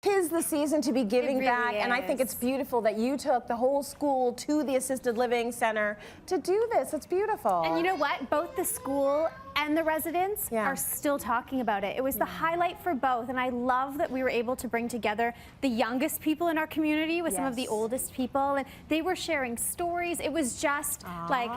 'Tis the season to be giving back, and I think it's beautiful that you took the whole school to the assisted living center to do this. It's beautiful. And you know what? Both the school and the residents are still talking about it. It was the highlight for both, and I love that we were able to bring together the youngest people in our community with some of the oldest people, and they were sharing stories. It was just like...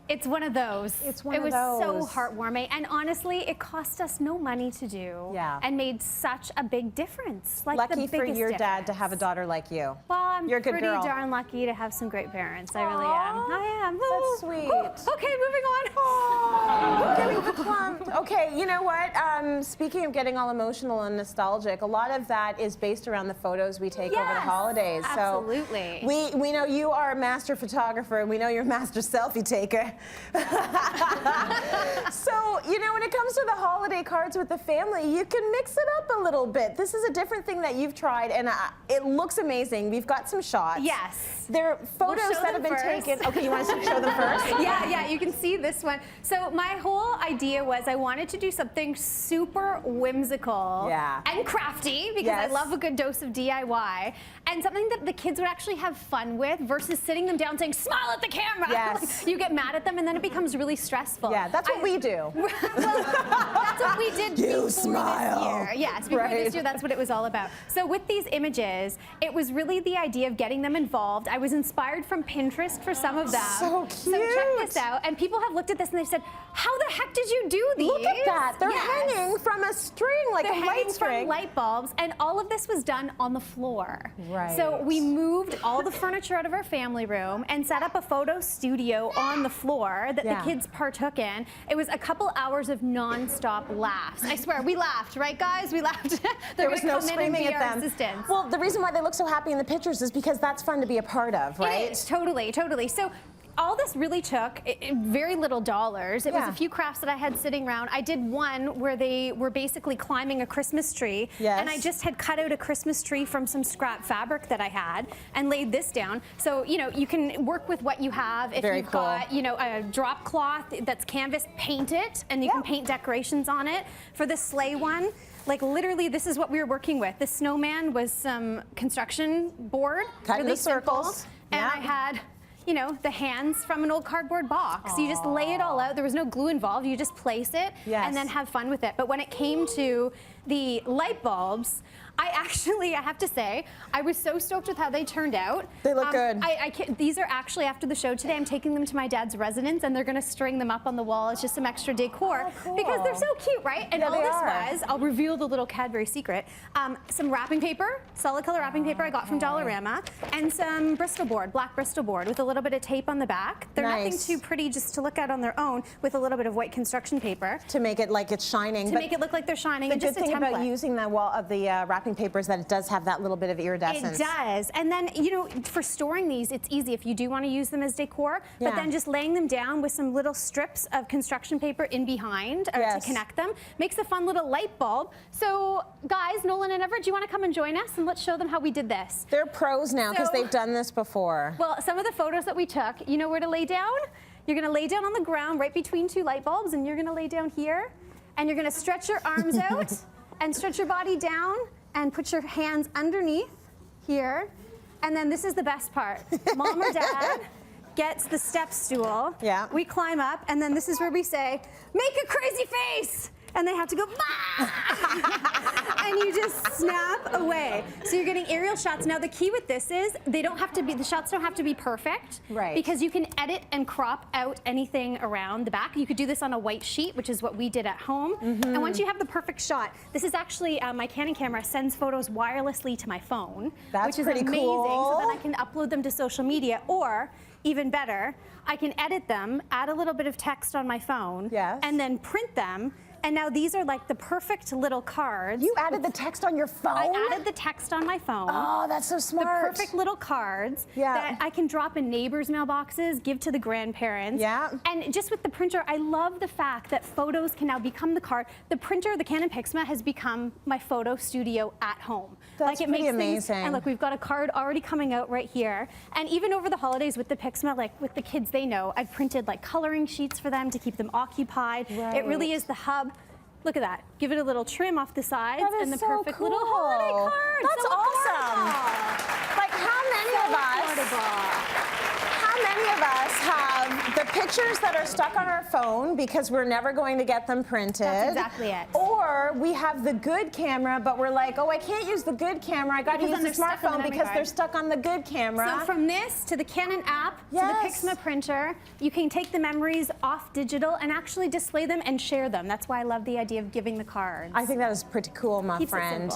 It's one of those. It's one of those. It was so heartwarming, and honestly, it cost us no money to do, and made such a big difference. Like lucky for your dad to have a daughter like you. Well, I'm You're a good pretty girl. darn lucky to have some great parents. I really am. I am. That's sweet. Okay, moving on. Getting clumped. Okay, you know what? Speaking of getting all emotional and nostalgic, a lot of that is based around the photos we take over the holidays. Absolutely. So we know you are a master photographer, and we know you're a master selfie taker. So, you know, when it comes to the holiday cards with the family, you can mix it up a little bit. This is a different thing that you've tried, and it looks amazing. We've got some shots. Yes. There are photos that have been taken. Okay, you want to show them first? Yeah, you can see this one. So my whole idea was I wanted to do something super whimsical and crafty, because I love a good dose of DIY, and something that the kids would actually have fun with versus sitting them down saying, smile at the camera. Yes. Like, you get mad at them and then it becomes really stressful. Yeah, that's what we do. Well, that's what we did before smile. this year. Yes, before this year, that's what it was all about. So with these images, it was really the idea of getting them involved. I was inspired from Pinterest for some of them. So cute. So check this out. And people have looked at this and they've said, how the heck did you do these? Look at that. They're hanging from a string, like a light string. From light bulbs, and all of this was done on the floor. Right. So we moved all the furniture out of our family room and set up a photo studio on the floor that the kids partook in. It was a couple hours of non-stop laughs. I swear, we laughed, right guys? We laughed. There was no screaming at them. Assistants. Well, the reason why they look so happy in the pictures is because that's fun to be a part of, right? It is, totally, totally. So all this really took very little dollars. It was a few crafts that I had sitting around. I did one where they were basically climbing a Christmas tree, and I just had cut out a Christmas tree from some scrap fabric that I had and laid this down. So, you know, you can work with what you have. If you've got, you know, a drop cloth that's canvas, paint it, and you can paint decorations on it. For the sleigh one, like literally this is what we were working with. The snowman was some construction board, cut really into circles, and I had, you know, the hands from an old cardboard boch. So you just lay it all out. There was no glue involved. You just place it and then have fun with it. But when it came to the light bulbs, I have to say, I was so stoked with how they turned out. They look good. These are actually, after the show today, I'm taking them to my dad's residence, and they're going to string them up on the wall as just some extra decor. Because they're so cute, right? And all this was, I'll reveal the little Cadbury secret, some wrapping paper, solid color wrapping paper I got from Dollarama, and some Bristol board, black Bristol board, with a little bit of tape on the back. They're nothing too pretty just to look at on their own, with a little bit of white construction paper. To make it like it's shining. To make it look like they're shining. The good thing about using the wall of the wrapping paper is that it does have that little bit of iridescence. It does. And then, you know, for storing these, it's easy if you do want to use them as decor, but then just laying them down with some little strips of construction paper in behind to connect them makes a fun little light bulb. So guys, Nolan and Everett, do you want to come and join us, and let's show them how we did this? They're pros now because they've done this before. Well, some of the photos that we took, you know where to lay down? You're going to lay down on the ground right between two light bulbs, and you're going to lay down here, and you're going to stretch your arms out and stretch your body down and put your hands underneath here. And then this is the best part. Mom or dad gets the step stool. We climb up, and then this is where we say, make a crazy face. And they have to go, and you just snap away. So you're getting aerial shots. Now the key with this is the shots don't have to be perfect, because you can edit and crop out anything around the back. You could do this on a white sheet, which is what we did at home. And once you have the perfect shot, this is actually, my Canon camera sends photos wirelessly to my phone, which is amazing. So then I can upload them to social media, or even better, I can edit them, add a little bit of text on my phone, and then print them. And now these are like the perfect little cards. You added the text on your phone? I added the text on my phone. Oh, that's so smart. The perfect little cards that I can drop in neighbors' mailboxes, give to the grandparents. And just with the printer, I love the fact that photos can now become the card. The printer, the Canon Pixma, has become my photo studio at home. That's pretty amazing. And look, we've got a card already coming out right here. And even over the holidays with the Pixma, like with the kids, they know, I've printed like coloring sheets for them to keep them occupied. It really is the hub Look at that. Give it a little trim off the sides That is and the so perfect cool. little holiday card. That's So awesome. affordable. Like how many of us have the pictures that are stuck on our phone because we're never going to get them printed? That's exactly it. Or we have the good camera, but we're like, oh, I can't use the good camera. I got to use the smartphone because they're stuck on the good camera. So from this to the Canon app to the Pixma printer, you can take the memories off digital and actually display them and share them. That's why I love the idea of giving the cards. I think that is pretty cool, my Keeps it friend. simple.